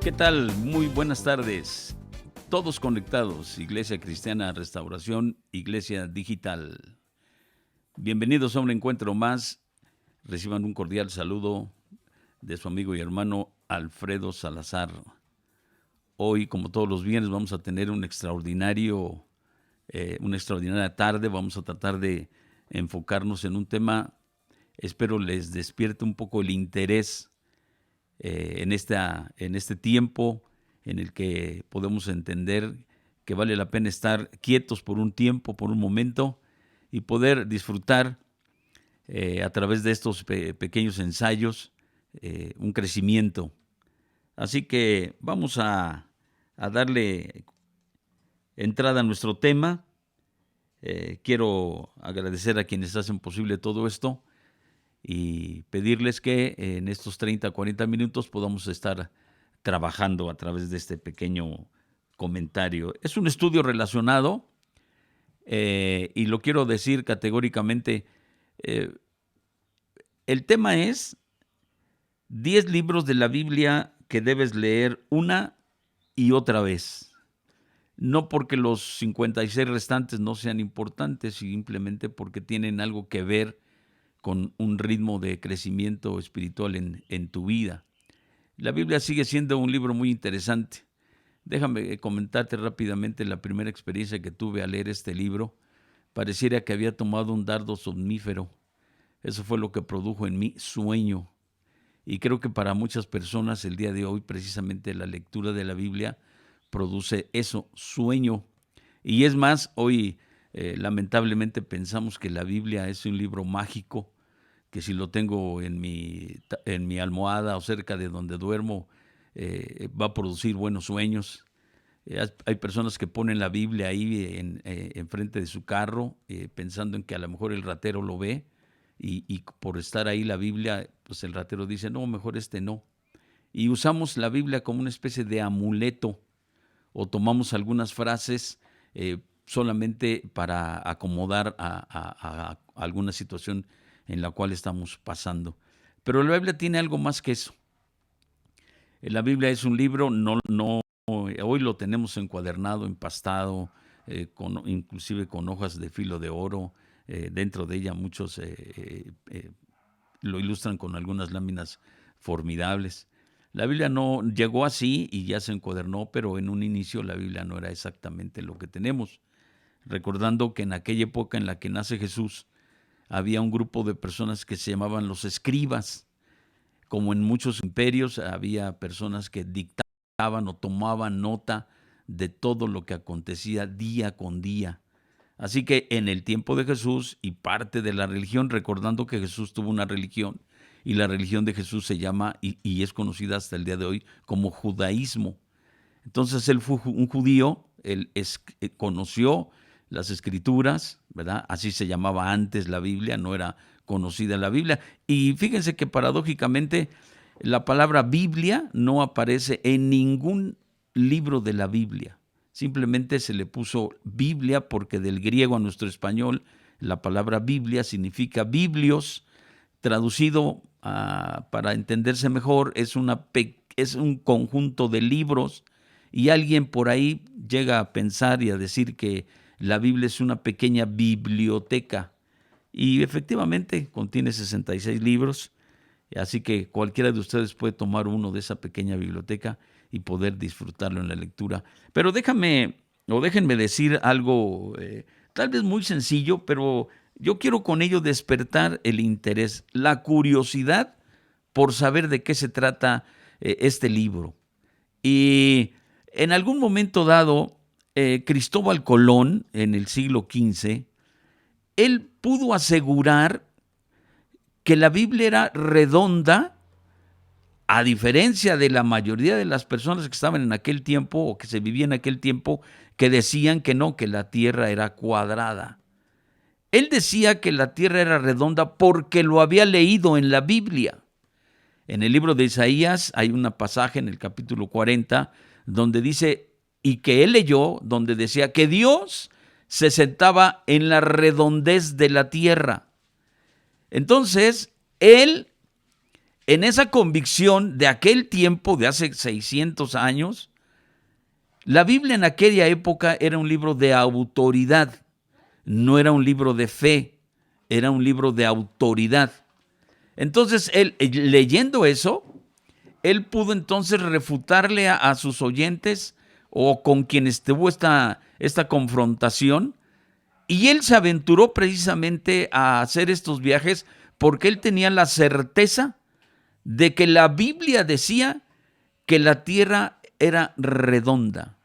¿Qué tal? Muy buenas tardes. Todos conectados, Iglesia Cristiana Restauración, Iglesia Digital. Bienvenidos a un encuentro más. Reciban un cordial saludo de su amigo y hermano Alfredo Salazar. Hoy, como todos los viernes, vamos a tener una extraordinaria tarde. Vamos a tratar de enfocarnos en un tema, espero les despierte un poco el interés en este tiempo en el que podemos entender que vale la pena estar quietos por un tiempo, por un momento, y poder disfrutar a través de estos pequeños ensayos un crecimiento. Así que vamos a darle entrada a nuestro tema. Quiero agradecer a quienes hacen posible todo esto y pedirles que en estos 30, 40 minutos podamos estar trabajando a través de este pequeño comentario. Es un estudio relacionado y lo quiero decir categóricamente. El tema es 10 libros de la Biblia que debes leer una y otra vez. No porque los 56 restantes no sean importantes, simplemente porque tienen algo que ver con un ritmo de crecimiento espiritual en tu vida. La Biblia sigue siendo un libro muy interesante. Déjame comentarte rápidamente la primera experiencia que tuve al leer este libro. Pareciera que había tomado un dardo somnífero. Eso fue lo que produjo en mí sueño. Y creo que para muchas personas el día de hoy precisamente la lectura de la Biblia produce eso, sueño. Y es más, hoy lamentablemente pensamos que la Biblia es un libro mágico, que si lo tengo en mi almohada o cerca de donde duermo, va a producir buenos sueños. Hay personas que ponen la Biblia ahí enfrente de su carro, pensando en que a lo mejor el ratero lo ve, y por estar ahí la Biblia, pues el ratero dice, no, mejor no. Y usamos la Biblia como una especie de amuleto, o tomamos algunas frases solamente para acomodar a alguna situación en la cual estamos pasando. Pero la Biblia tiene algo más que eso. La Biblia es un libro, hoy lo tenemos encuadernado, empastado, inclusive con hojas de filo de oro. Dentro de ella muchos lo ilustran con algunas láminas formidables. La Biblia no llegó así y ya se encuadernó, pero en un inicio la Biblia no era exactamente lo que tenemos. Recordando que en aquella época en la que nace Jesús, había un grupo de personas que se llamaban los escribas. Como en muchos imperios, había personas que dictaban o tomaban nota de todo lo que acontecía día con día. Así que en el tiempo de Jesús y parte de la religión, recordando que Jesús tuvo una religión, y la religión de Jesús se llama y es conocida hasta el día de hoy como judaísmo. Entonces él fue un judío, él conoció las escrituras, ¿verdad? Así se llamaba antes la Biblia, no era conocida la Biblia. Y fíjense que paradójicamente la palabra Biblia no aparece en ningún libro de la Biblia. Simplemente se le puso Biblia porque del griego a nuestro español la palabra Biblia significa biblios, traducido para entenderse mejor, es un conjunto de libros, y alguien por ahí llega a pensar y a decir que la Biblia es una pequeña biblioteca, y efectivamente contiene 66 libros, así que cualquiera de ustedes puede tomar uno de esa pequeña biblioteca y poder disfrutarlo en la lectura. Pero déjame o déjenme decir algo tal vez muy sencillo, pero yo quiero con ello despertar el interés, la curiosidad por saber de qué se trata este libro. Y en algún momento dado, Cristóbal Colón, en el siglo XV, él pudo asegurar que la Biblia era redonda, a diferencia de la mayoría de las personas que estaban en aquel tiempo o que se vivía en aquel tiempo, que decían que no, que la tierra era cuadrada. Él decía que la tierra era redonda porque lo había leído en la Biblia. En el libro de Isaías hay un pasaje en el capítulo 40 donde dice, y que él leyó, donde decía que Dios se sentaba en la redondez de la tierra. Entonces, él, en esa convicción de aquel tiempo, de hace 600 años, la Biblia en aquella época era un libro de autoridad, no era un libro de fe, era un libro de autoridad. Entonces, él, leyendo eso, él pudo entonces refutarle a sus oyentes o con quienes tuvo esta confrontación, y él se aventuró precisamente a hacer estos viajes porque él tenía la certeza de que la Biblia decía que la tierra era redonda.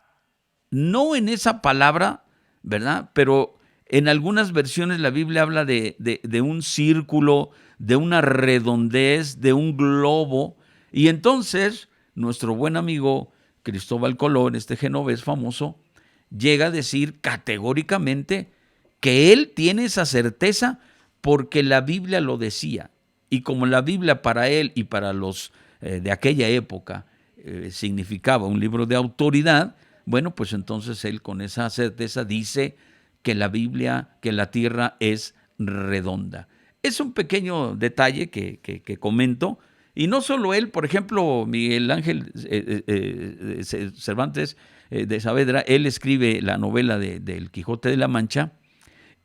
No en esa palabra, ¿verdad? Pero en algunas versiones la Biblia habla de un círculo, de una redondez, de un globo. Y entonces nuestro buen amigo Cristóbal Colón, este genovés famoso, llega a decir categóricamente que él tiene esa certeza porque la Biblia lo decía. Y como la Biblia para él y para los de aquella época significaba un libro de autoridad, bueno, pues entonces él con esa certeza dice que la Biblia, que la tierra es redonda. Es un pequeño detalle que comento, y no solo él, por ejemplo, Miguel Ángel Cervantes de Saavedra, él escribe la novela del Quijote de la Mancha,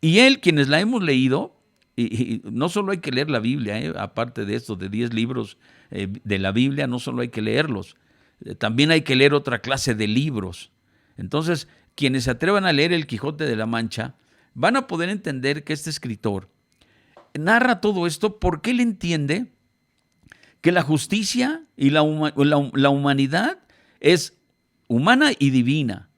y él, quienes la hemos leído, y no solo hay que leer la Biblia, aparte de estos de 10 libros de la Biblia, no solo hay que leerlos, también hay que leer otra clase de libros. Entonces, quienes se atrevan a leer el Quijote de la Mancha van a poder entender que este escritor narra todo esto porque él entiende que la justicia y la humanidad es humana y divina,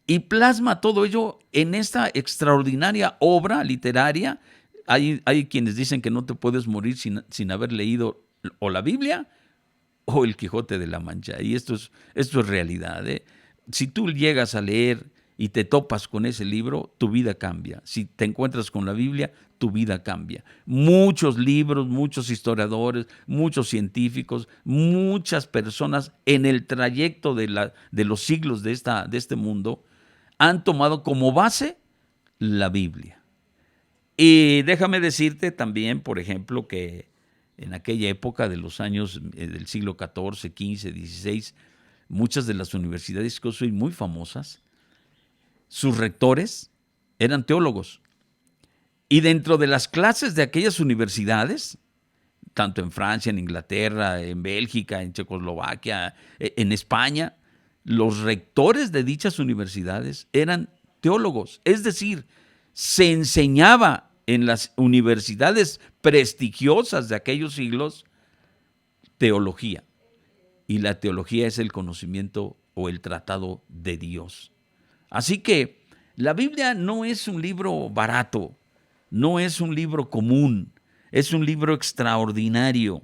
y plasma todo ello en esta extraordinaria obra literaria. Hay quienes dicen que no te puedes morir sin haber leído o la Biblia o el Quijote de la Mancha, y esto es realidad, ¿eh? Si tú llegas a leer y te topas con ese libro, tu vida cambia. Si te encuentras con la Biblia, tu vida cambia. Muchos libros, muchos historiadores, muchos científicos, muchas personas en el trayecto de los siglos de este mundo han tomado como base la Biblia. Y déjame decirte también, por ejemplo, que en aquella época de los años del siglo XIV, XV, XVI, muchas de las universidades que soy muy famosas, sus rectores eran teólogos. Y dentro de las clases de aquellas universidades, tanto en Francia, en Inglaterra, en Bélgica, en Checoslovaquia, en España, los rectores de dichas universidades eran teólogos. Es decir, se enseñaba en las universidades prestigiosas de aquellos siglos teología. Y la teología es el conocimiento o el tratado de Dios. Así que la Biblia no es un libro barato, no es un libro común, es un libro extraordinario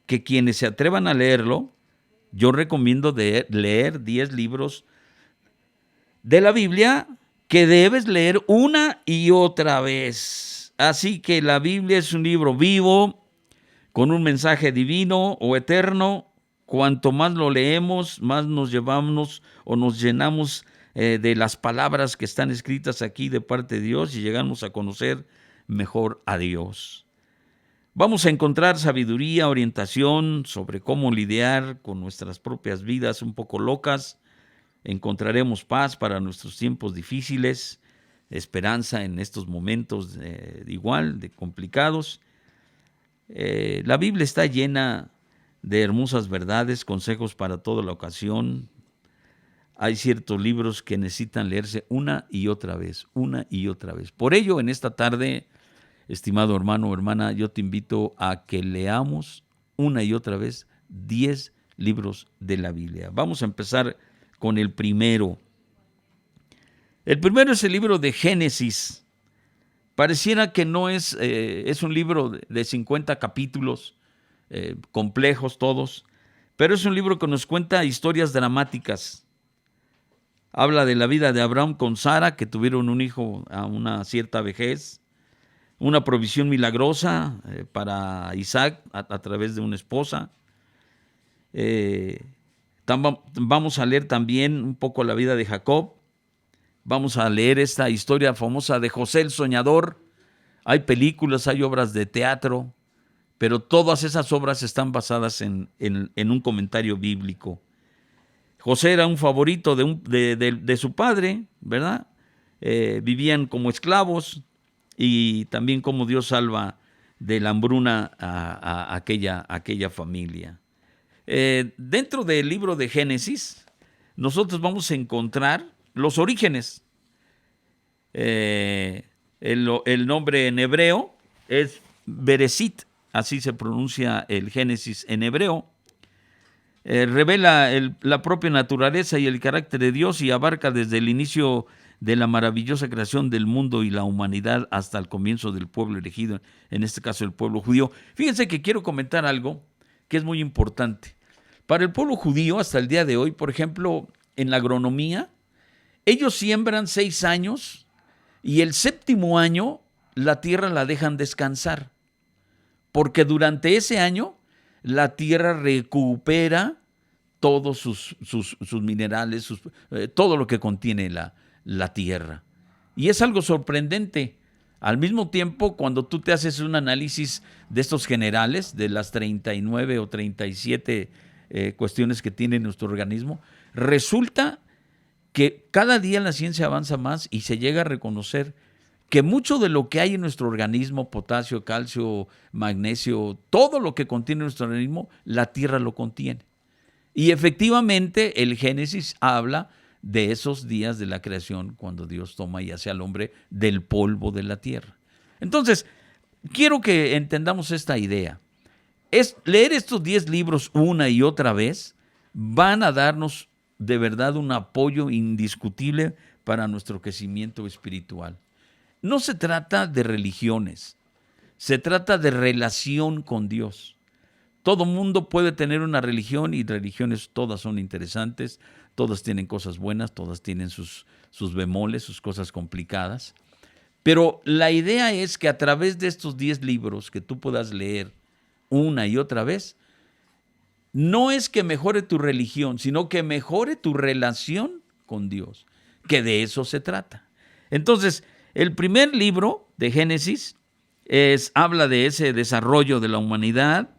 que quienes se atrevan a leerlo, yo recomiendo leer 10 libros de la Biblia que debes leer una y otra vez. Así que la Biblia es un libro vivo, con un mensaje divino o eterno. Cuanto más lo leemos, más nos llevamos o nos llenamos de las palabras que están escritas aquí de parte de Dios y llegamos a conocer mejor a Dios. Vamos a encontrar sabiduría, orientación sobre cómo lidiar con nuestras propias vidas un poco locas. Encontraremos paz para nuestros tiempos difíciles, esperanza en estos momentos igual de complicados. La Biblia está llena de hermosas verdades, consejos para toda la ocasión. hay ciertos libros que necesitan leerse una y otra vez, una y otra vez. Por ello, en esta tarde, estimado hermano o hermana, yo te invito a que leamos una y otra vez 10 libros de la Biblia. Vamos a empezar con el primero. El primero es el libro de Génesis. Pareciera que no es un libro de 50 capítulos, complejos todos, pero es un libro que nos cuenta historias dramáticas. Habla de la vida de Abraham con Sara, que tuvieron un hijo a una cierta vejez, una provisión milagrosa para Isaac a través de una esposa. Vamos a leer también un poco la vida de Jacob. Vamos a leer esta historia famosa de José el Soñador. Hay películas, hay obras de teatro, pero todas esas obras están basadas en un comentario bíblico. José era un favorito de su padre, ¿verdad? Vivían como esclavos y también como Dios salva de la hambruna a aquella familia. Dentro del libro de Génesis, nosotros vamos a encontrar los orígenes. El nombre en hebreo es Bereshit, así se pronuncia el Génesis en hebreo. Revela la propia naturaleza y el carácter de Dios y abarca desde el inicio de la maravillosa creación del mundo y la humanidad hasta el comienzo del pueblo elegido, en este caso el pueblo judío. Fíjense que quiero comentar algo que es muy importante. Para el pueblo judío, hasta el día de hoy, por ejemplo, en la agronomía, ellos siembran 6 años y el 7º año la tierra la dejan descansar, porque durante ese año la tierra recupera todos sus minerales, todo lo que contiene la tierra. Y es algo sorprendente. Al mismo tiempo, cuando tú te haces un análisis de estos generales, de las 39 o 37 cuestiones que tiene nuestro organismo, resulta que cada día la ciencia avanza más y se llega a reconocer que mucho de lo que hay en nuestro organismo, potasio, calcio, magnesio, todo lo que contiene nuestro organismo, la tierra lo contiene. Y efectivamente el Génesis habla de esos días de la creación cuando Dios toma y hace al hombre del polvo de la tierra. Entonces, quiero que entendamos esta idea. Leer estos 10 libros una y otra vez van a darnos de verdad un apoyo indiscutible para nuestro crecimiento espiritual. No se trata de religiones, se trata de relación con Dios. Todo mundo puede tener una religión y religiones todas son interesantes, todas tienen cosas buenas, todas tienen sus bemoles, sus cosas complicadas. Pero la idea es que a través de estos 10 libros que tú puedas leer una y otra vez, no es que mejore tu religión, sino que mejore tu relación con Dios, que de eso se trata. Entonces, el primer libro de Génesis habla de ese desarrollo de la humanidad,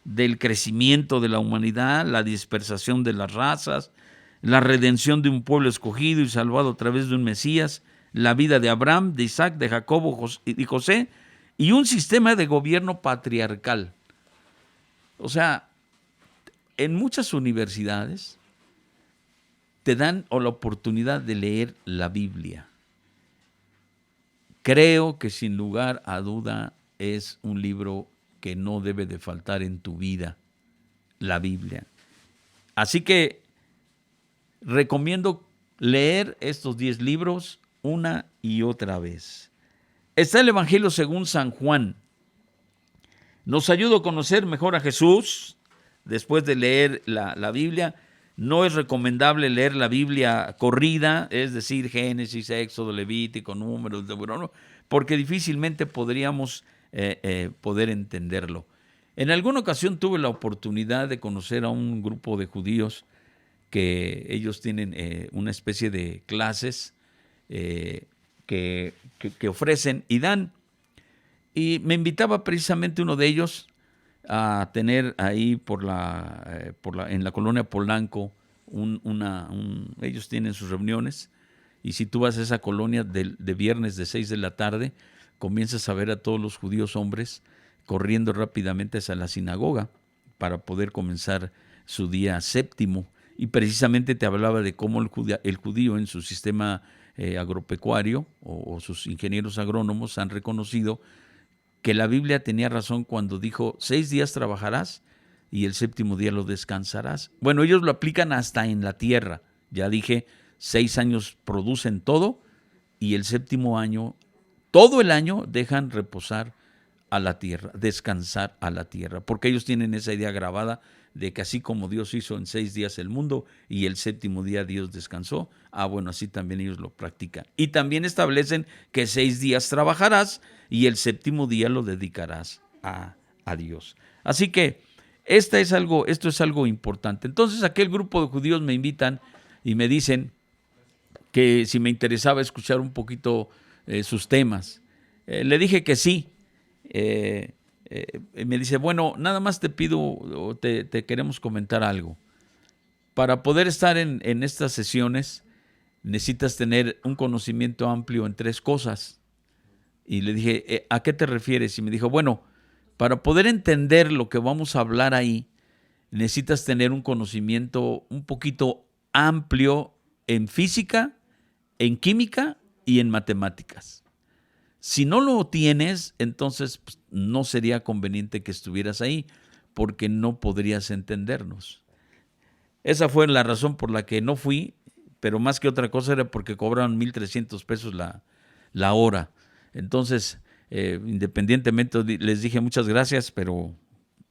del crecimiento de la humanidad, la dispersación de las razas, la redención de un pueblo escogido y salvado a través de un Mesías, la vida de Abraham, de Isaac, de Jacobo y José, y un sistema de gobierno patriarcal. O sea, en muchas universidades te dan la oportunidad de leer la Biblia. Creo que sin lugar a duda es un libro que no debe de faltar en tu vida, la Biblia. Así que recomiendo leer estos 10 libros una y otra vez. Está el Evangelio según San Juan. Nos ayuda a conocer mejor a Jesús después de leer la Biblia. No es recomendable leer la Biblia corrida, es decir, Génesis, Éxodo, Levítico, Números, Deuteronomio, porque difícilmente podríamos poder entenderlo. En alguna ocasión tuve la oportunidad de conocer a un grupo de judíos que ellos tienen una especie de clases que ofrecen y dan. Y me invitaba precisamente uno de ellos a tener ahí en la colonia Polanco, ellos tienen sus reuniones, y si tú vas a esa colonia de viernes de 6 de la tarde, comienzas a ver a todos los judíos hombres corriendo rápidamente hacia la sinagoga para poder comenzar su día séptimo. y precisamente te hablaba de cómo el judío en su sistema agropecuario o sus ingenieros agrónomos han reconocido que la Biblia tenía razón cuando dijo 6 días trabajarás y el séptimo día lo descansarás. Bueno, ellos lo aplican hasta en la tierra. Ya dije, 6 años producen todo y el séptimo año, todo el año dejan reposar a la tierra, descansar a la tierra, porque ellos tienen esa idea grabada de que así como Dios hizo en 6 días el mundo y el séptimo día Dios descansó, bueno, así también ellos lo practican. Y también establecen que 6 días trabajarás y el séptimo día lo dedicarás a Dios. Así que esto es algo importante. Entonces aquel grupo de judíos me invitan y me dicen que si me interesaba escuchar un poquito sus temas. Le dije que sí. Me dice, bueno, nada más te pido, te queremos comentar algo. Para poder estar en estas sesiones necesitas tener un conocimiento amplio en 3 cosas. Y le dije, ¿a qué te refieres? Y me dijo, bueno, para poder entender lo que vamos a hablar ahí, necesitas tener un conocimiento un poquito amplio en física, en química y en matemáticas. Si no lo tienes, entonces pues, no sería conveniente que estuvieras ahí, porque no podrías entendernos. Esa fue la razón por la que no fui, pero más que otra cosa era porque cobraban 1,300 pesos la hora. Entonces, independientemente, les dije muchas gracias, pero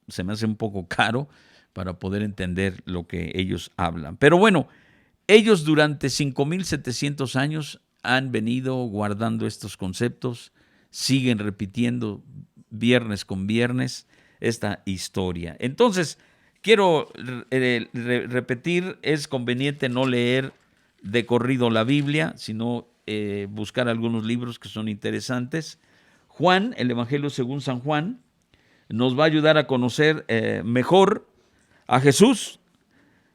se me hace un poco caro para poder entender lo que ellos hablan. Pero bueno, ellos durante 5,700 años han venido guardando estos conceptos, siguen repitiendo viernes con viernes esta historia. Entonces, quiero repetir, es conveniente no leer de corrido la Biblia, sino buscar algunos libros que son interesantes. Juan, el Evangelio según San Juan, nos va a ayudar a conocer mejor a Jesús,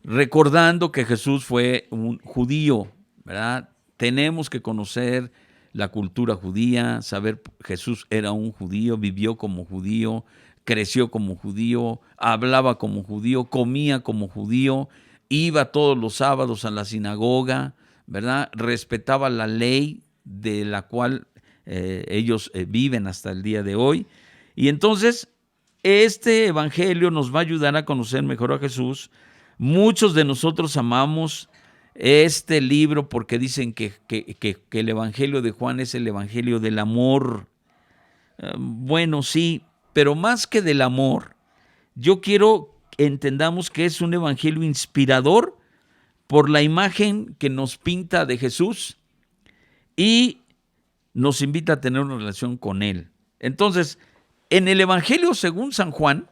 recordando que Jesús fue un judío, ¿verdad? Tenemos que conocer la cultura judía, saber Jesús era un judío, vivió como judío, creció como judío, hablaba como judío, comía como judío, iba todos los sábados a la sinagoga, ¿verdad? Respetaba la ley de la cual ellos viven hasta el día de hoy. Y entonces, este evangelio nos va a ayudar a conocer mejor a Jesús. Muchos de nosotros amamos este libro porque dicen que el evangelio de Juan es el evangelio del amor. Bueno, sí, pero más que del amor, yo quiero que entendamos que es un evangelio inspirador por la imagen que nos pinta de Jesús y nos invita a tener una relación con Él. Entonces, en el Evangelio según San Juan,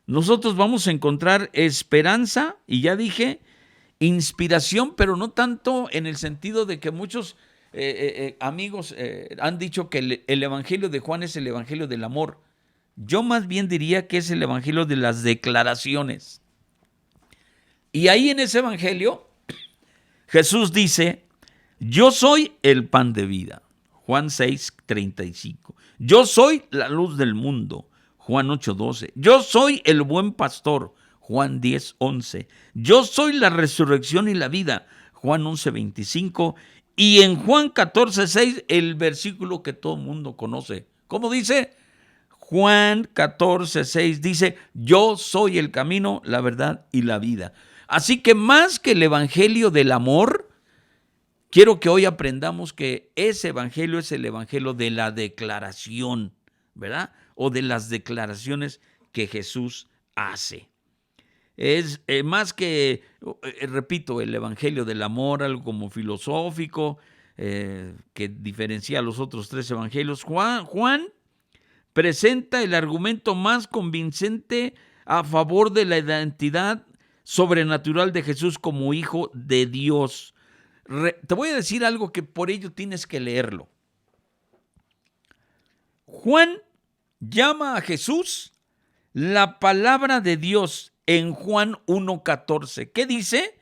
nosotros vamos a encontrar esperanza, y ya dije, inspiración, pero no tanto en el sentido de que muchos amigos han dicho que el Evangelio de Juan es el Evangelio del amor. Yo más bien diría que es el Evangelio de las declaraciones. Y ahí en ese Evangelio, Jesús dice, yo soy el pan de vida. Juan 6:35. Yo soy la luz del mundo. Juan 8:12. Yo soy el buen pastor. Juan 10:11. Yo soy la resurrección y la vida. Juan 11:25. Y en Juan 14:6, el versículo que todo el mundo conoce. ¿Cómo dice? Juan 14:6 dice, yo soy el camino, la verdad y la vida. Así que más que el evangelio del amor, quiero que hoy aprendamos que ese evangelio es el evangelio de la declaración, ¿verdad? O de las declaraciones que Jesús hace. Es más que, repito, el evangelio del amor, algo como filosófico, que diferencia a los otros 3 evangelios. Juan presenta el argumento más convincente a favor de la identidad sobrenatural de Jesús como Hijo de Dios. Te voy a decir algo que por ello tienes que leerlo. Juan llama a Jesús la palabra de Dios en Juan 1:14. ¿Qué dice?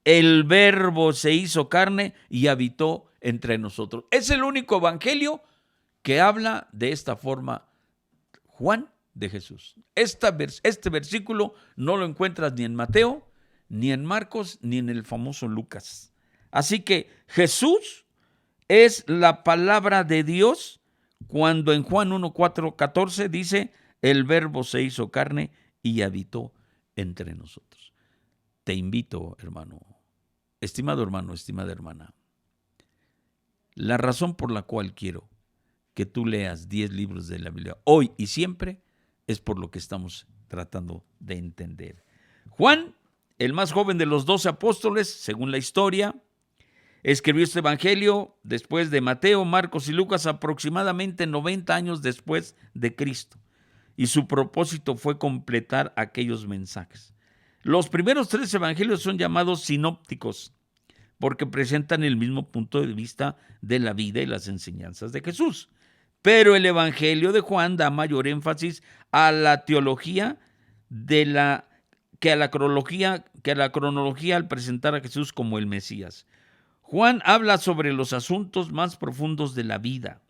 El Verbo se hizo carne y habitó entre nosotros. Es el único evangelio que habla de esta forma Juan de Jesús. Este versículo no lo encuentras ni en Mateo, ni en Marcos, ni en el famoso Lucas. Así que Jesús es la palabra de Dios cuando en Juan 1:14 dice, el verbo se hizo carne y habitó entre nosotros. Te invito, hermano, estimado hermano, estimada hermana, la razón por la cual quiero que tú leas 10 libros de la Biblia hoy y siempre es por lo que estamos tratando de entender. Juan, el más joven de los 12 apóstoles, según la historia, escribió este evangelio después de Mateo, Marcos y Lucas, aproximadamente 90 años después de Cristo. Y su propósito fue completar aquellos mensajes. Los primeros 3 evangelios son llamados sinópticos, porque presentan el mismo punto de vista de la vida y las enseñanzas de Jesús. Pero el evangelio de Juan da mayor énfasis a la teología que a la cronología al presentar a Jesús como el Mesías. Juan habla sobre los asuntos más profundos de la vida.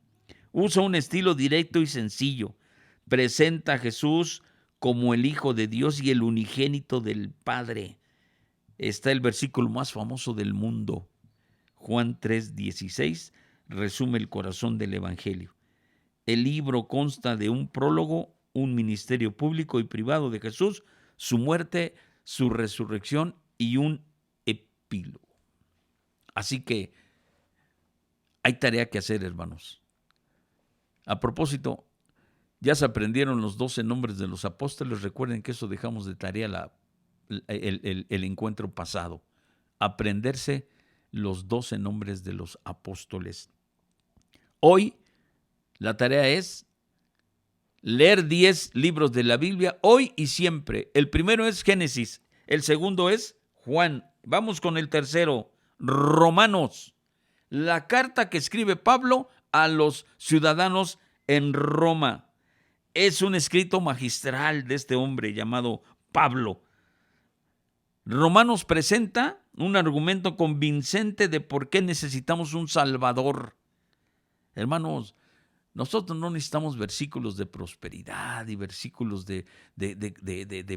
Usa un estilo directo y sencillo. Presenta a Jesús como el Hijo de Dios y el unigénito del Padre. Está el versículo más famoso del mundo. Juan 3:16 resume el corazón del Evangelio. El libro consta de un prólogo, un ministerio público y privado de Jesús, su muerte, su resurrección y un epílogo. Así que hay tarea que hacer, hermanos. A propósito, ya se aprendieron los 12 nombres de los apóstoles. Recuerden que eso dejamos de tarea el encuentro pasado. Aprenderse los 12 nombres de los apóstoles. Hoy la tarea es leer 10 libros de la Biblia, hoy y siempre. El primero es Génesis, el segundo es Juan. Vamos con el tercero, Romanos. La carta que escribe Pablo a los ciudadanos en Roma. Es un escrito magistral de este hombre llamado Pablo. Romanos presenta un argumento convincente de por qué necesitamos un Salvador. Hermanos, nosotros no necesitamos versículos de prosperidad y versículos de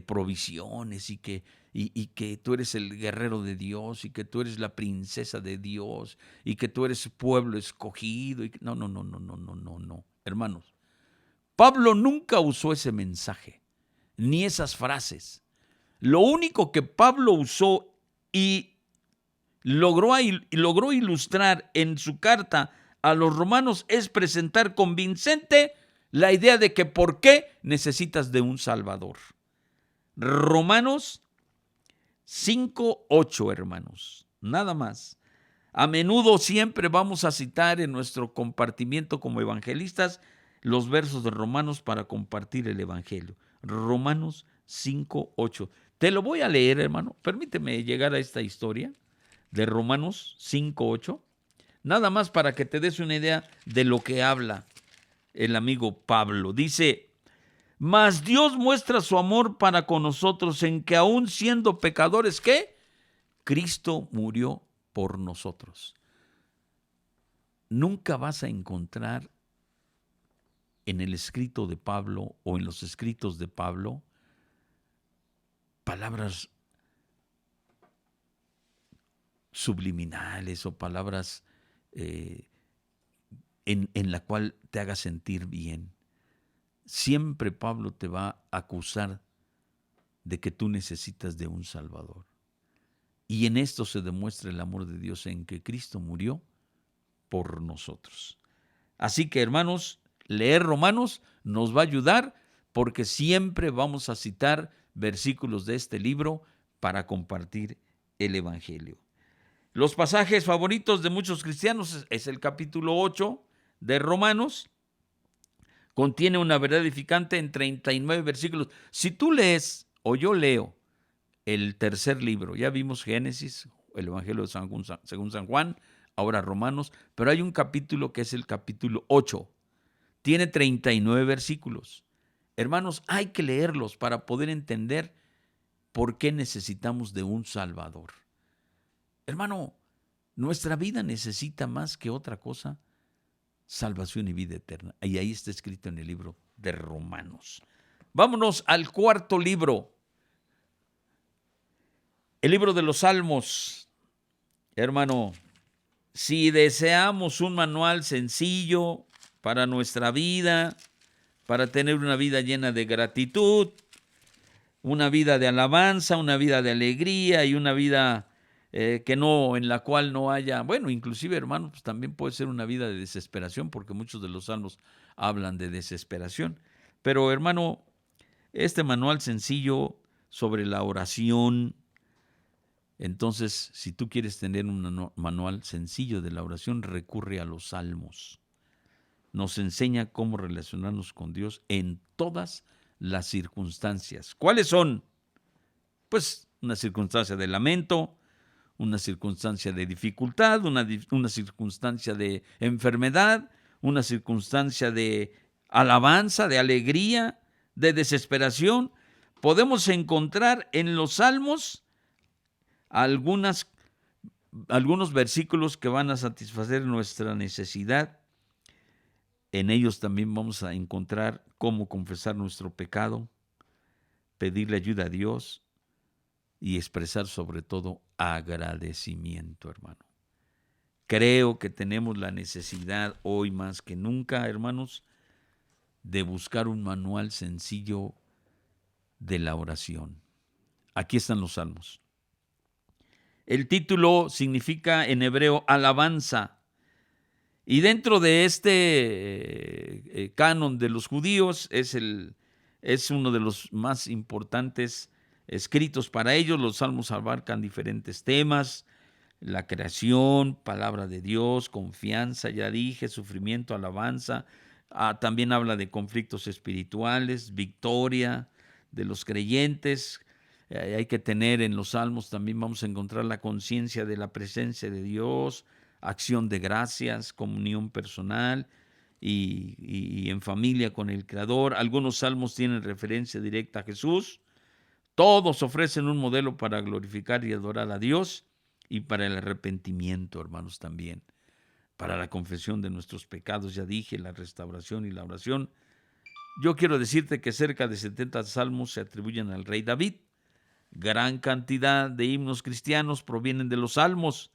provisiones y que tú eres el guerrero de Dios y que tú eres la princesa de Dios y que tú eres pueblo escogido. No. Hermanos, Pablo nunca usó ese mensaje ni esas frases. Lo único que Pablo usó y logró ilustrar en su carta a los romanos es presentar convincente la idea de que por qué necesitas de un Salvador. Romanos 5:8, hermanos, nada más. A menudo siempre vamos a citar en nuestro compartimiento como evangelistas los versos de Romanos para compartir el evangelio. Romanos 5:8. Te lo voy a leer, hermano. Permíteme llegar a esta historia de Romanos 5:8. Nada más para que te des una idea de lo que habla el amigo Pablo. Dice, mas Dios muestra su amor para con nosotros en que aún siendo pecadores, ¿qué? Cristo murió por nosotros. Nunca vas a encontrar en el escrito de Pablo o en los escritos de Pablo palabras subliminales o palabras en la cual te haga sentir bien. Siempre Pablo te va a acusar de que tú necesitas de un Salvador. Y en esto se demuestra el amor de Dios en que Cristo murió por nosotros. Así que, hermanos, leer Romanos nos va a ayudar porque siempre vamos a citar versículos de este libro para compartir el Evangelio. Los pasajes favoritos de muchos cristianos es el capítulo 8 de Romanos. Contiene una verdad edificante en 39 versículos. Si tú lees o yo leo el tercer libro, ya vimos Génesis, el Evangelio según San Juan, ahora Romanos, pero hay un capítulo que es el capítulo 8. Tiene 39 versículos. Hermanos, hay que leerlos para poder entender por qué necesitamos de un Salvador. Hermano, nuestra vida necesita más que otra cosa salvación y vida eterna. Y ahí está escrito en el libro de Romanos. Vámonos al cuarto libro. El libro de los Salmos, hermano, si deseamos un manual sencillo para nuestra vida, para tener una vida llena de gratitud, una vida de alabanza, una vida de alegría y una vida en la cual no haya, bueno, inclusive, hermano, pues también puede ser una vida de desesperación, porque muchos de los salmos hablan de desesperación. Pero, hermano, este manual sencillo sobre la oración, entonces, si tú quieres tener un manual sencillo de la oración, recurre a los salmos. Nos enseña cómo relacionarnos con Dios en todas las circunstancias. ¿Cuáles son? Pues una circunstancia de lamento, una circunstancia de dificultad, una circunstancia de enfermedad, una circunstancia de alabanza, de alegría, de desesperación. Podemos encontrar en los salmos algunos versículos que van a satisfacer nuestra necesidad. En ellos también vamos a encontrar cómo confesar nuestro pecado, pedirle ayuda a Dios y expresar sobre todo agradecimiento, hermano. Creo que tenemos la necesidad hoy más que nunca, hermanos, de buscar un manual sencillo de la oración. Aquí están los salmos. El título significa en hebreo alabanza. Y dentro de este canon de los judíos es uno de los más importantes escritos para ellos. Los salmos abarcan diferentes temas: la creación, palabra de Dios, confianza, ya dije, sufrimiento, alabanza. También habla de conflictos espirituales, victoria de los creyentes. Hay que tener en los salmos, también vamos a encontrar la conciencia de la presencia de Dios, acción de gracias, comunión personal y en familia con el Creador. Algunos salmos tienen referencia directa a Jesús. Todos ofrecen un modelo para glorificar y adorar a Dios y para el arrepentimiento, hermanos, también. Para la confesión de nuestros pecados, ya dije, la restauración y la oración. Yo quiero decirte que cerca de 70 salmos se atribuyen al rey David. Gran cantidad de himnos cristianos provienen de los salmos.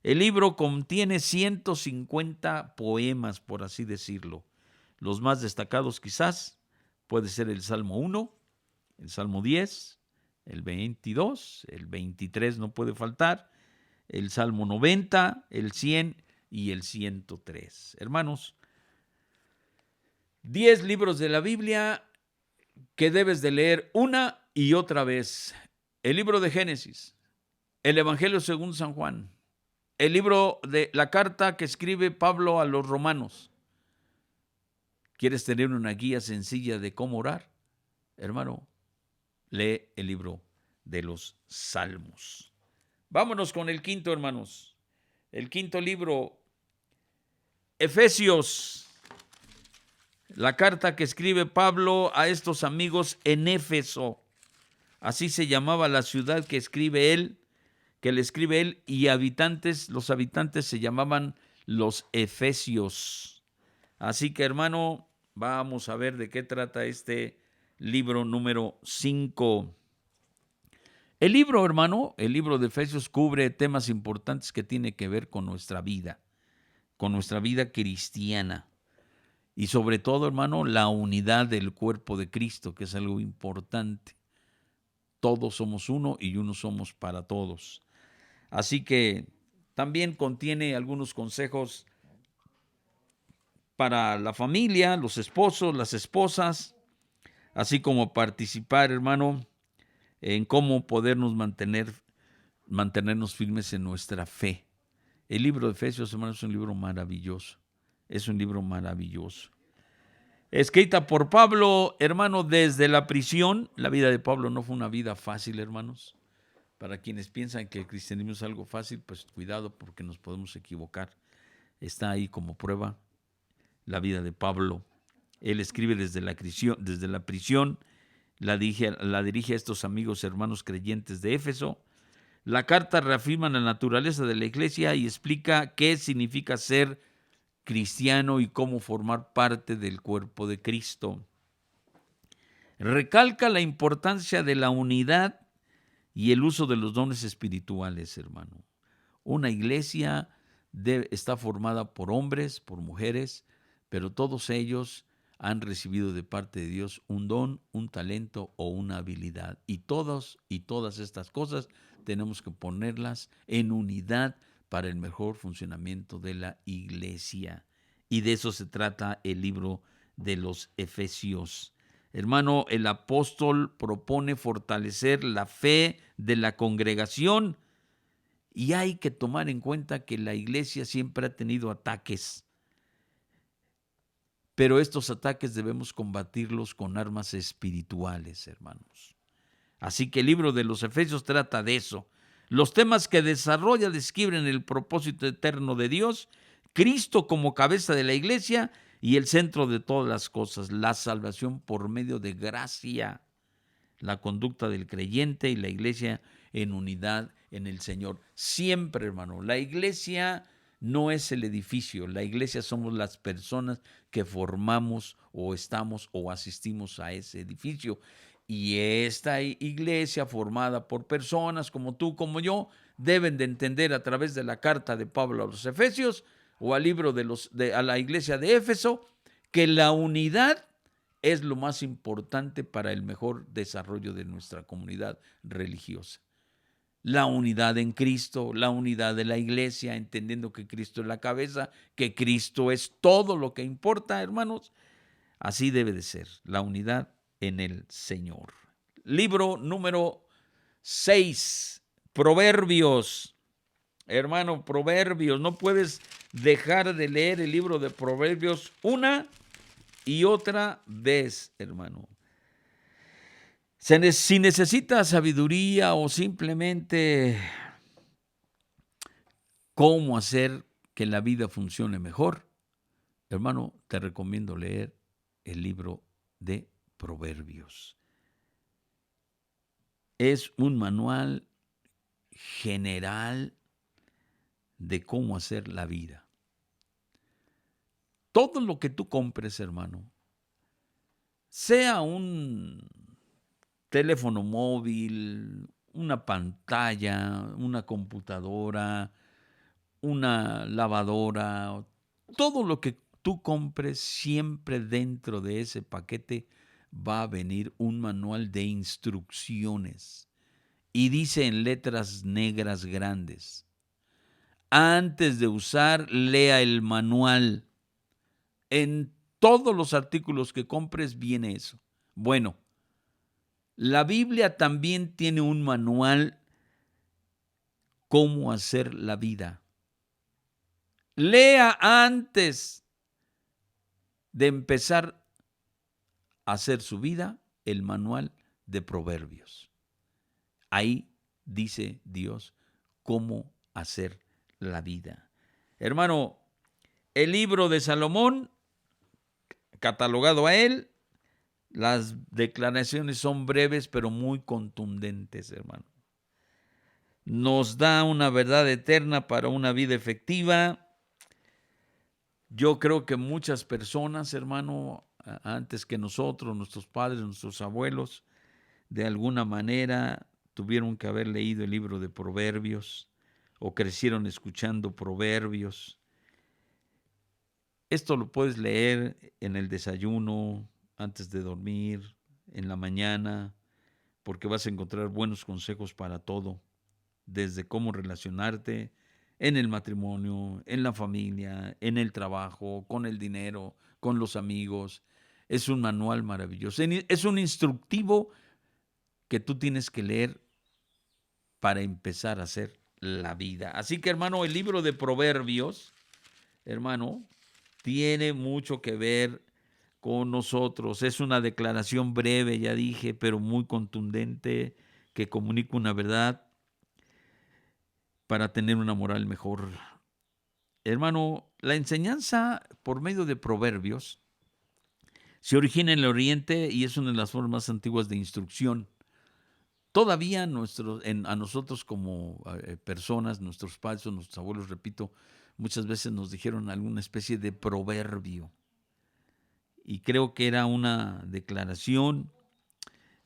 El libro contiene 150 poemas, por así decirlo. Los más destacados quizás puede ser el Salmo 1, el Salmo 10, el 22, el 23 no puede faltar, el Salmo 90, el 100 y el 103. Hermanos, 10 libros de la Biblia que debes de leer una y otra vez. El libro de Génesis, el Evangelio según San Juan, el libro de la carta que escribe Pablo a los romanos. ¿Quieres tener una guía sencilla de cómo orar? Hermano, lee el libro de los Salmos. Vámonos con el quinto, hermanos. El quinto libro, Efesios. La carta que escribe Pablo a estos amigos en Éfeso. Así se llamaba la ciudad que le escribe él, y los habitantes se llamaban los efesios. Así que, hermano, vamos a ver de qué trata este libro número 5. El libro, hermano, el libro de Efesios cubre temas importantes que tienen que ver con nuestra vida cristiana. Y sobre todo, hermano, la unidad del cuerpo de Cristo, que es algo importante. Todos somos uno y uno somos para todos. Así que también contiene algunos consejos para la familia, los esposos, las esposas, así como participar, hermano, en cómo podernos mantenernos firmes en nuestra fe. El libro de Efesios, hermano, es un libro maravilloso. Es un libro maravilloso. Escrita por Pablo, hermano, desde la prisión. La vida de Pablo no fue una vida fácil, hermanos. Para quienes piensan que el cristianismo es algo fácil, pues cuidado, porque nos podemos equivocar. Está ahí como prueba la vida de Pablo. Él escribe desde la prisión, la dirige a estos amigos hermanos creyentes de Éfeso. La carta reafirma la naturaleza de la iglesia y explica qué significa ser cristiano y cómo formar parte del cuerpo de Cristo. Recalca la importancia de la unidad y el uso de los dones espirituales, hermano. Una iglesia está formada por hombres, por mujeres, pero todos ellos han recibido de parte de Dios un don, un talento o una habilidad. Y todas estas cosas tenemos que ponerlas en unidad para el mejor funcionamiento de la iglesia. Y de eso se trata el libro de los Efesios. Hermano, el apóstol propone fortalecer la fe de la congregación y hay que tomar en cuenta que la iglesia siempre ha tenido ataques, pero estos ataques debemos combatirlos con armas espirituales, hermanos. Así que el libro de los Efesios trata de eso. Los temas que desarrolla describen el propósito eterno de Dios, Cristo como cabeza de la iglesia y el centro de todas las cosas, la salvación por medio de gracia, la conducta del creyente y la iglesia en unidad en el Señor. Siempre, hermano, la iglesia no es el edificio, la iglesia somos las personas que formamos o estamos o asistimos a ese edificio. Y esta iglesia formada por personas como tú, como yo, deben de entender a través de la carta de Pablo a los Efesios o al libro a la iglesia de Éfeso, que la unidad es lo más importante para el mejor desarrollo de nuestra comunidad religiosa. La unidad en Cristo, la unidad de la iglesia, entendiendo que Cristo es la cabeza, que Cristo es todo lo que importa, hermanos. Así debe de ser, la unidad en el Señor. Libro número 6, Proverbios. Hermano, Proverbios, no puedes dejar de leer el libro de Proverbios una y otra vez, hermano. Si necesitas sabiduría o simplemente cómo hacer que la vida funcione mejor, hermano, te recomiendo leer el libro de Proverbios. Es un manual general de cómo hacer la vida. Todo lo que tú compres, hermano, sea un teléfono móvil, una pantalla, una computadora, una lavadora, todo lo que tú compres, siempre dentro de ese paquete va a venir un manual de instrucciones. Y dice en letras negras grandes, antes de usar, lea el manual. En todos los artículos que compres viene eso. Bueno, la Biblia también tiene un manual cómo hacer la vida. Lea antes de empezar a hacer su vida el manual de Proverbios. Ahí dice Dios cómo hacer la vida. Hermano, el libro de Salomón, catalogado a él, las declaraciones son breves pero muy contundentes, hermano. Nos da una verdad eterna para una vida efectiva. Yo creo que muchas personas, hermano, antes que nosotros, nuestros padres, nuestros abuelos, de alguna manera tuvieron que haber leído el libro de Proverbios o crecieron escuchando Proverbios. Esto lo puedes leer en el desayuno, antes de dormir, en la mañana, porque vas a encontrar buenos consejos para todo, desde cómo relacionarte en el matrimonio, en la familia, en el trabajo, con el dinero, con los amigos. Es un manual maravilloso. Es un instructivo que tú tienes que leer para empezar a hacer la vida. Así que, hermano, el libro de Proverbios, hermano, tiene mucho que ver con nosotros. Es una declaración breve, ya dije, pero muy contundente, que comunica una verdad para tener una moral mejor. Hermano, la enseñanza por medio de Proverbios se origina en el Oriente y es una de las formas más antiguas de instrucción. Todavía a nosotros como personas, nuestros padres o nuestros abuelos, repito, muchas veces nos dijeron alguna especie de proverbio. Y creo que era una declaración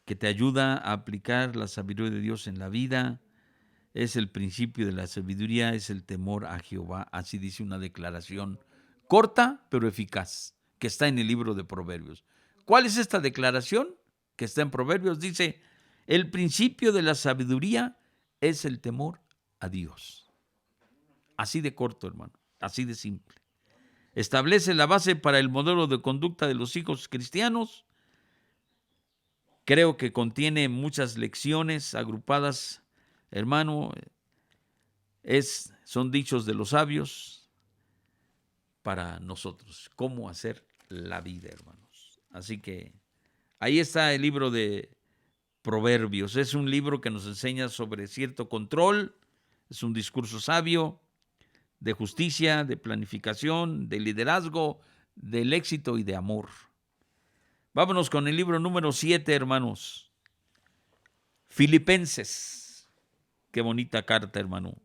que te ayuda a aplicar la sabiduría de Dios en la vida. Es el principio de la sabiduría, es el temor a Jehová. Así dice una declaración corta pero eficaz que está en el libro de Proverbios. ¿Cuál es esta declaración que está en Proverbios? Dice, el principio de la sabiduría es el temor a Dios. Así de corto, hermano, así de simple. Establece la base para el modelo de conducta de los hijos cristianos. Creo que contiene muchas lecciones agrupadas, hermano. Son dichos de los sabios para nosotros. Cómo hacer la vida, hermanos. Así que ahí está el libro de Proverbios. Es un libro que nos enseña sobre cierto control. Es un discurso sabio de justicia, de planificación, de liderazgo, del éxito y de amor. Vámonos con el libro número 7, hermanos. Filipenses. Qué bonita carta, hermano.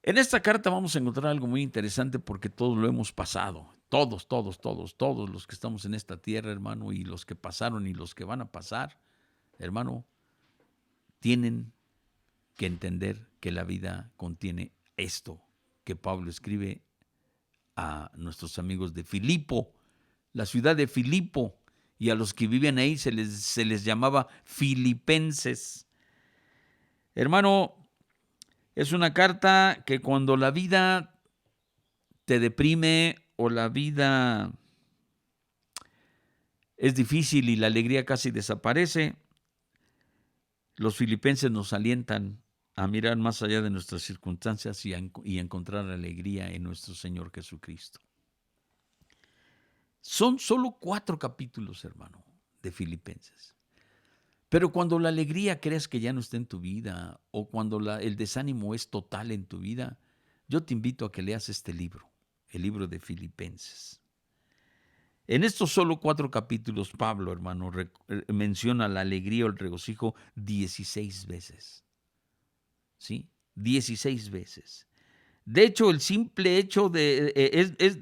En esta carta vamos a encontrar algo muy interesante porque todos lo hemos pasado. Todos los que estamos en esta tierra, hermano, y los que pasaron y los que van a pasar, hermano, tienen que entender que la vida contiene esto que Pablo escribe a nuestros amigos de Filipo, la ciudad de Filipo, y a los que vivían ahí se les llamaba filipenses. Hermano, es una carta que cuando la vida te deprime o la vida es difícil y la alegría casi desaparece, los filipenses nos alientan a mirar más allá de nuestras circunstancias y a encontrar alegría en nuestro Señor Jesucristo. Son solo 4 capítulos, hermano, de Filipenses. Pero cuando la alegría creas que ya no está en tu vida o cuando el desánimo es total en tu vida, yo te invito a que leas este libro, el libro de Filipenses. En estos solo 4 capítulos, Pablo, hermano, menciona la alegría o el regocijo 16 veces. ¿Sí? 16 veces. De hecho, el simple hecho de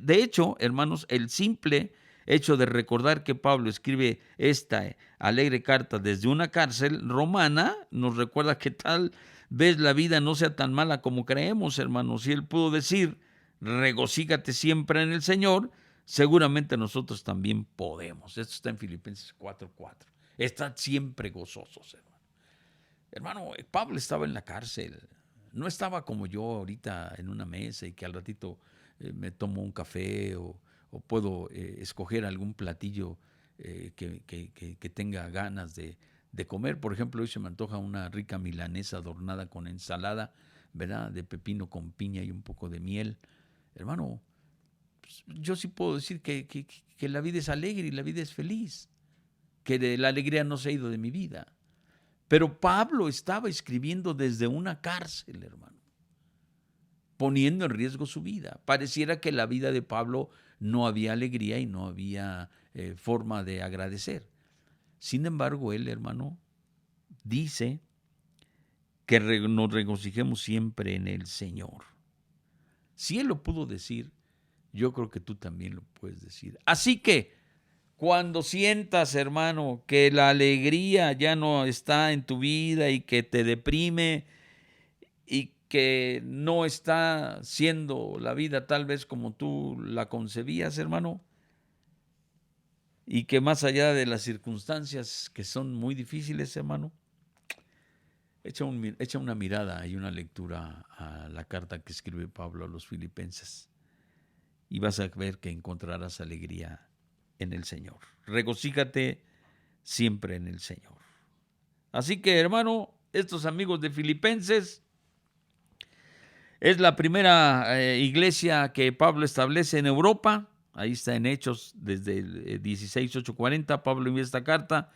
hecho, hermanos, el simple hecho de recordar que Pablo escribe esta alegre carta desde una cárcel romana nos recuerda que tal vez la vida no sea tan mala como creemos, hermanos. Si él pudo decir, regocígate siempre en el Señor, seguramente nosotros también podemos. Esto está en Filipenses 4:4. Estad siempre gozosos, hermano. Hermano, Pablo estaba en la cárcel. No estaba como yo ahorita en una mesa y que al ratito me tomo un café o puedo escoger algún platillo que tenga ganas de comer. Por ejemplo, hoy se me antoja una rica milanesa adornada con ensalada, ¿verdad? De pepino con piña y un poco de miel. Hermano, pues, yo sí puedo decir que la vida es alegre y la vida es feliz, que la alegría no se ha ido de mi vida. Pero Pablo estaba escribiendo desde una cárcel, hermano, poniendo en riesgo su vida. Pareciera que en la vida de Pablo no había alegría y no había forma de agradecer. Sin embargo, él, hermano, dice que nos regocijemos siempre en el Señor. Si él lo pudo decir, yo creo que tú también lo puedes decir. Así que, cuando sientas, hermano, que la alegría ya no está en tu vida y que te deprime y que no está siendo la vida tal vez como tú la concebías, hermano, y que más allá de las circunstancias que son muy difíciles, hermano, echa una mirada y una lectura a la carta que escribe Pablo a los filipenses y vas a ver que encontrarás alegría en el Señor. Regocíjate siempre en el Señor. Así que, hermano, estos amigos de Filipenses es la primera iglesia que Pablo establece en Europa. Ahí está en Hechos, desde el 16:8-40, Pablo envía esta carta,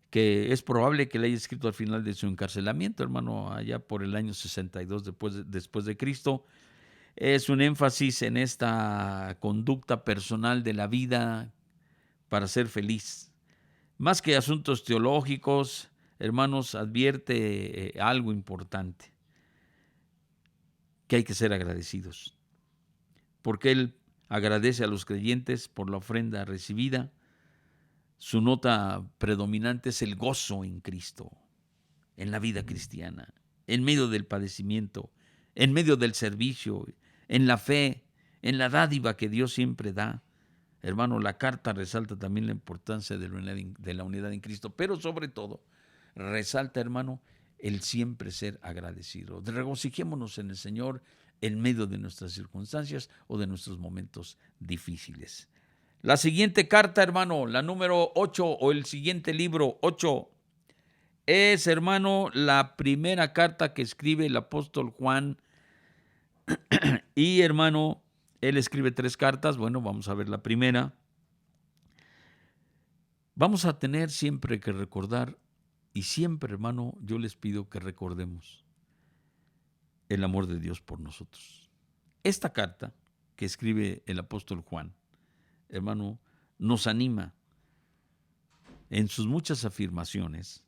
que es probable que la haya escrito al final de su encarcelamiento, hermano, allá por el año 62 después de Cristo. Es un énfasis en esta conducta personal de la vida para ser feliz. Más que asuntos teológicos, hermanos, advierte algo importante, que hay que ser agradecidos, porque él agradece a los creyentes por la ofrenda recibida, Su nota predominante es el gozo en Cristo, en la vida cristiana, en medio del padecimiento, en medio del servicio, en la fe, en la dádiva que Dios siempre da. Hermano, la carta resalta también la importancia de la unidad en Cristo, pero sobre todo resalta, hermano, el siempre ser agradecido. Regocijémonos en el Señor en medio de nuestras circunstancias o de nuestros momentos difíciles. La siguiente carta, hermano, la número 8 o el siguiente libro 8, es, hermano, la primera carta que escribe el apóstol Juan. Y, hermano, él escribe 3 cartas. Bueno, vamos a ver la primera. Vamos a tener siempre que recordar, y siempre, hermano, yo les pido que recordemos el amor de Dios por nosotros. Esta carta que escribe el apóstol Juan, hermano, nos anima en sus muchas afirmaciones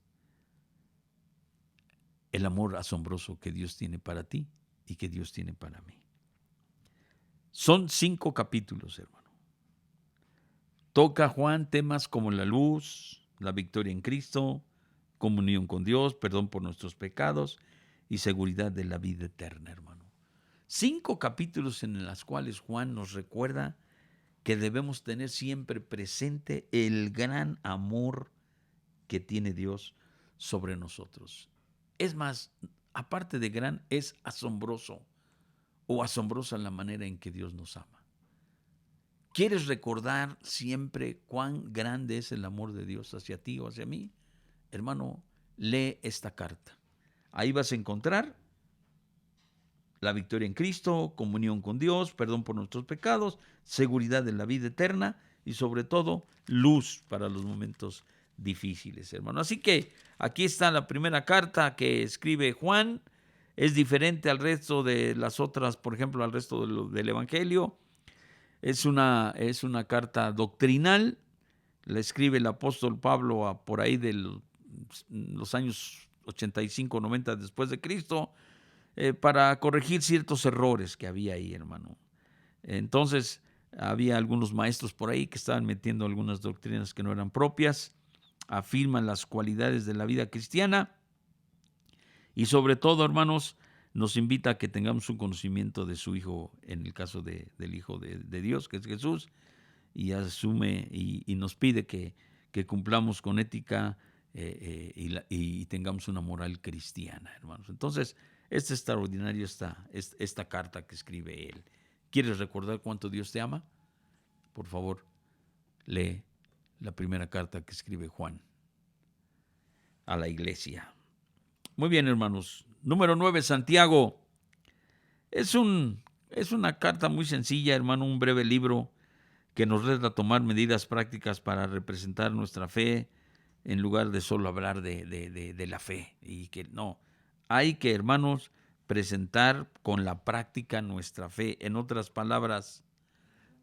el amor asombroso que Dios tiene para ti y que Dios tiene para mí. Son 5 capítulos, hermano. Toca Juan temas como la luz, la victoria en Cristo, comunión con Dios, perdón por nuestros pecados y seguridad de la vida eterna, hermano. 5 capítulos en los cuales Juan nos recuerda que debemos tener siempre presente el gran amor que tiene Dios sobre nosotros. Es más, aparte de gran, es asombroso o asombrosa la manera en que Dios nos ama. ¿Quieres recordar siempre cuán grande es el amor de Dios hacia ti o hacia mí? Hermano, lee esta carta. Ahí vas a encontrar la victoria en Cristo, comunión con Dios, perdón por nuestros pecados, seguridad de la vida eterna y sobre todo luz para los momentos difíciles, hermano. Así que aquí está la primera carta que escribe Juan. Es diferente al resto de las otras, por ejemplo, al resto del Evangelio. Es una carta doctrinal. La escribe el apóstol Pablo por ahí de los años 85, 90 después de Cristo, para corregir ciertos errores que había ahí, hermano. Entonces, había algunos maestros por ahí que estaban metiendo algunas doctrinas que no eran propias, afirman las cualidades de la vida cristiana y sobre todo, hermanos, nos invita a que tengamos un conocimiento de su Hijo, en el caso del Hijo de Dios, que es Jesús, y asume y nos pide que cumplamos con ética y tengamos una moral cristiana, hermanos. Entonces, es extraordinario esta carta que escribe él. ¿Quieres recordar cuánto Dios te ama? Por favor, lee la primera carta que escribe Juan a la iglesia. Muy bien, hermanos. Número 9, Santiago. Es una carta muy sencilla, hermano, un breve libro que nos reta a tomar medidas prácticas para representar nuestra fe en lugar de solo hablar de la fe. Y que no, hay que, hermanos, presentar con la práctica nuestra fe. En otras palabras,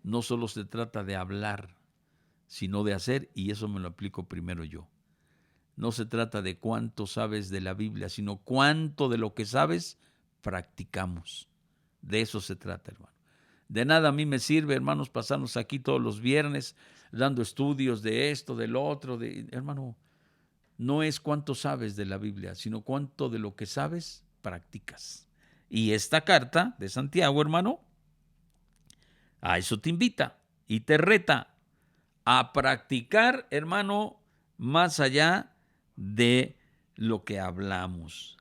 no solo se trata de hablar, sino de hacer, y eso me lo aplico primero yo. No se trata de cuánto sabes de la Biblia, sino cuánto de lo que sabes practicamos. De eso se trata, hermano. De nada a mí me sirve, hermanos, pasarnos aquí todos los viernes dando estudios de esto, del otro. Hermano, no es cuánto sabes de la Biblia, sino cuánto de lo que sabes practicas. Y esta carta de Santiago, hermano, a eso te invita y te reta a practicar, hermano, más allá de lo que hablamos.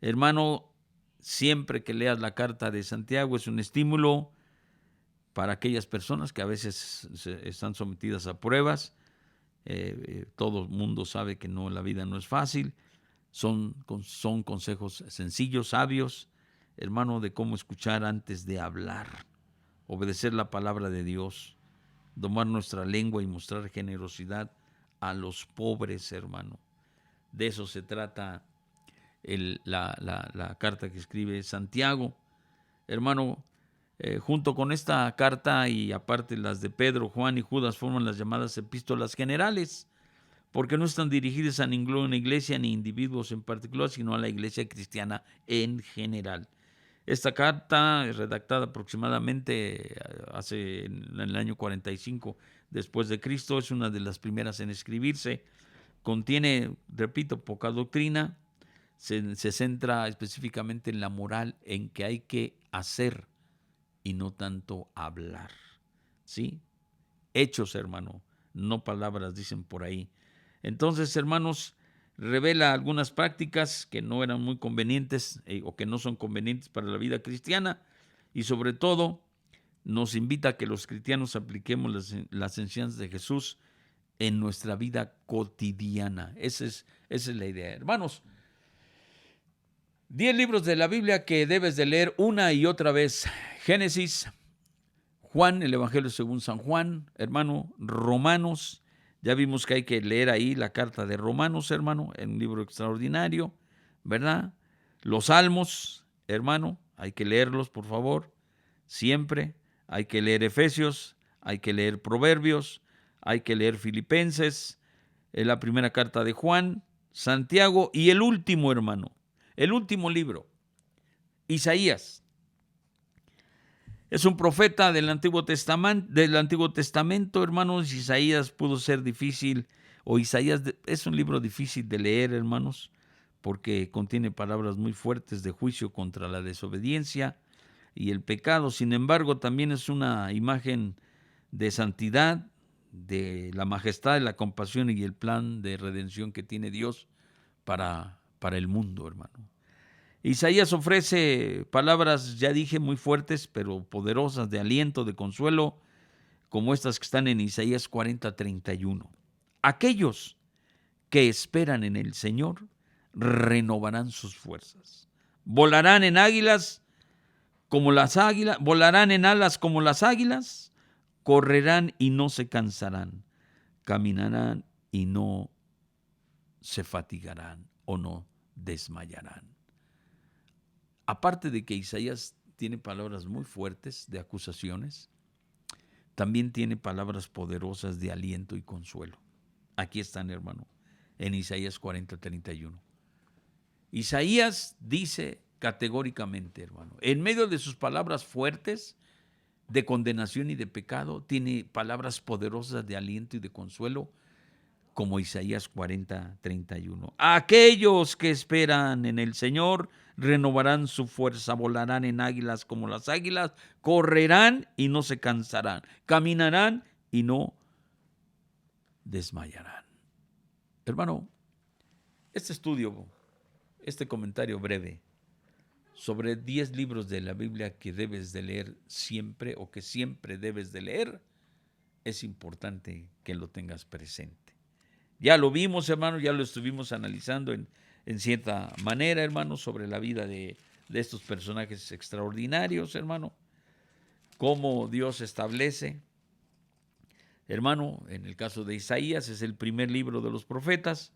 Hermano, siempre que leas la carta de Santiago es un estímulo para aquellas personas que a veces están sometidas a pruebas. Todo el mundo sabe que la vida no es fácil. Son consejos sencillos, sabios, hermano, de cómo escuchar antes de hablar, obedecer la palabra de Dios, domar nuestra lengua y mostrar generosidad a los pobres, hermano. De eso se trata la carta que escribe Santiago. Hermano, junto con esta carta y aparte las de Pedro, Juan y Judas forman las llamadas epístolas generales, porque no están dirigidas a ninguna iglesia ni individuos en particular, sino a la iglesia cristiana en general. Esta carta, redactada aproximadamente en el año 45 después de Cristo, es una de las primeras en escribirse. Contiene, repito, poca doctrina. Se centra específicamente en la moral, en que hay que hacer y no tanto hablar. ¿Sí? Hechos, hermano, no palabras, dicen por ahí. Entonces, hermanos, revela algunas prácticas que no eran muy convenientes o que no son convenientes para la vida cristiana, y sobre todo nos invita a que los cristianos apliquemos las enseñanzas de Jesús en nuestra vida cotidiana. Esa es la idea. Hermanos, 10 libros de la Biblia que debes de leer una y otra vez. Génesis, Juan, el Evangelio según San Juan, hermano, Romanos. Ya vimos que hay que leer ahí la carta de Romanos, hermano, en un libro extraordinario, ¿verdad? Los Salmos, hermano, hay que leerlos, por favor, siempre. Hay que leer Efesios, hay que leer Proverbios, hay que leer Filipenses, la primera carta de Juan, Santiago y el último, hermano, el último libro, Isaías. Es un profeta del Antiguo Testamento, hermanos. Isaías pudo ser difícil, o Isaías es un libro difícil de leer, hermanos, porque contiene palabras muy fuertes de juicio contra la desobediencia y el pecado. Sin embargo, también es una imagen de santidad, de la majestad, la compasión y el plan de redención que tiene Dios para el mundo, hermano. Isaías ofrece palabras, ya dije, muy fuertes, pero poderosas, de aliento, de consuelo, como estas que están en Isaías 40:31. Aquellos que esperan en el Señor renovarán sus fuerzas. Volarán en águilas como las águilas, volarán en alas como las águilas, correrán y no se cansarán, caminarán y no se fatigarán o no desmayarán. Aparte de que Isaías tiene palabras muy fuertes de acusaciones, también tiene palabras poderosas de aliento y consuelo. Aquí están, hermano, en Isaías 40:31. Isaías dice categóricamente, hermano, en medio de sus palabras fuertes de condenación y de pecado, tiene palabras poderosas de aliento y de consuelo, como Isaías 40:31. Aquellos que esperan en el Señor renovarán su fuerza, volarán en águilas como las águilas, correrán y no se cansarán, caminarán y no desmayarán. Hermano, este estudio, este comentario breve sobre 10 libros de la Biblia que debes de leer siempre o que siempre debes de leer, es importante que lo tengas presente. Ya lo vimos, hermano, ya lo estuvimos analizando en cierta manera, hermano, sobre la vida de estos personajes extraordinarios, hermano, cómo Dios establece. Hermano, en el caso de Isaías, es el primer libro de los profetas.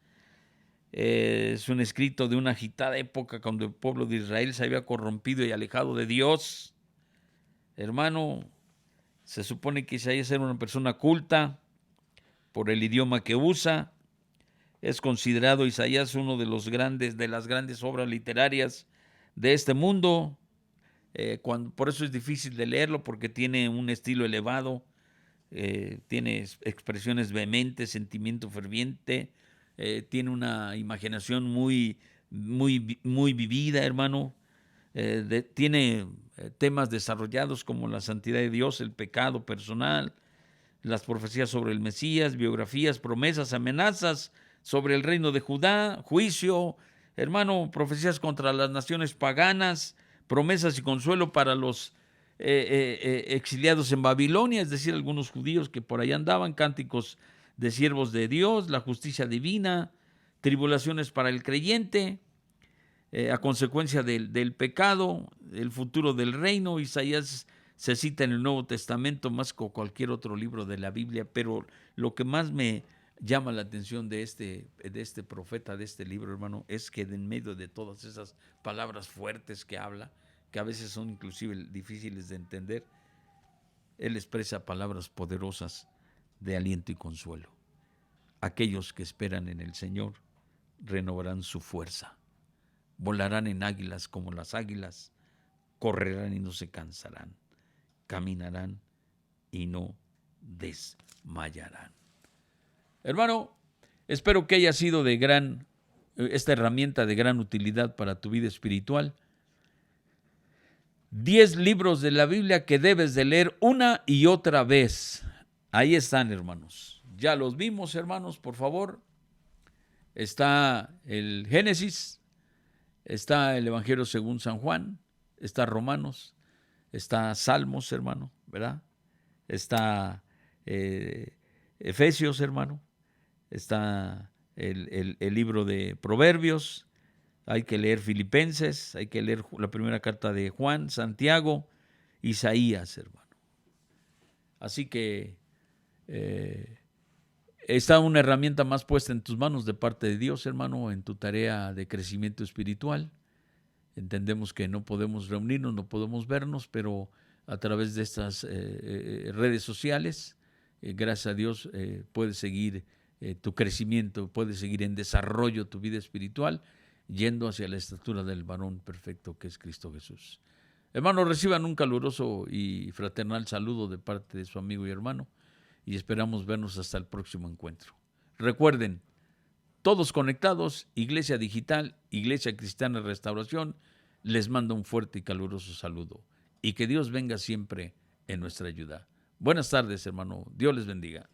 Es un escrito de una agitada época cuando el pueblo de Israel se había corrompido y alejado de Dios. Hermano, se supone que Isaías era una persona culta por el idioma que usa. Es considerado Isaías uno de las grandes obras literarias de este mundo. Por eso es difícil de leerlo, porque tiene un estilo elevado, tiene expresiones vehementes, sentimiento ferviente, tiene una imaginación muy vivida, hermano. Tiene temas desarrollados como la santidad de Dios, el pecado personal, las profecías sobre el Mesías, biografías, promesas, amenazas sobre el reino de Judá, juicio, hermano, profecías contra las naciones paganas, promesas y consuelo para los exiliados en Babilonia, es decir, algunos judíos que por allá andaban, cánticos de siervos de Dios, la justicia divina, tribulaciones para el creyente, a consecuencia del pecado, el futuro del reino. Isaías se cita en el Nuevo Testamento más que cualquier otro libro de la Biblia, pero lo que más me llama la atención de este profeta, de este libro, hermano, es que en medio de todas esas palabras fuertes que habla, que a veces son inclusive difíciles de entender, él expresa palabras poderosas de aliento y consuelo. Aquellos que esperan en el Señor renovarán su fuerza, volarán en águilas como las águilas, correrán y no se cansarán, caminarán y no desmayarán. Hermano, espero que haya sido esta herramienta de gran utilidad para tu vida espiritual. 10 libros de la Biblia que debes de leer una y otra vez. Ahí están, hermanos. Ya los vimos, hermanos, por favor. Está el Génesis, está el Evangelio según San Juan, está Romanos, está Salmos, hermano, ¿verdad? Está Efesios, hermano. Está el libro de Proverbios. Hay que leer Filipenses, hay que leer la primera carta de Juan, Santiago, Isaías, hermano. Así que está una herramienta más puesta en tus manos de parte de Dios, hermano, en tu tarea de crecimiento espiritual. Entendemos que no podemos reunirnos, no podemos vernos, pero a través de estas redes sociales, gracias a Dios, puedes seguir tu crecimiento, puedes seguir en desarrollo tu vida espiritual, yendo hacia la estatura del varón perfecto que es Cristo Jesús. Hermanos, reciban un caluroso y fraternal saludo de parte de su amigo y hermano, y esperamos vernos hasta el próximo encuentro. Recuerden, todos conectados, Iglesia Digital, Iglesia Cristiana Restauración, les manda un fuerte y caluroso saludo, y que Dios venga siempre en nuestra ayuda. Buenas tardes, hermano. Dios les bendiga.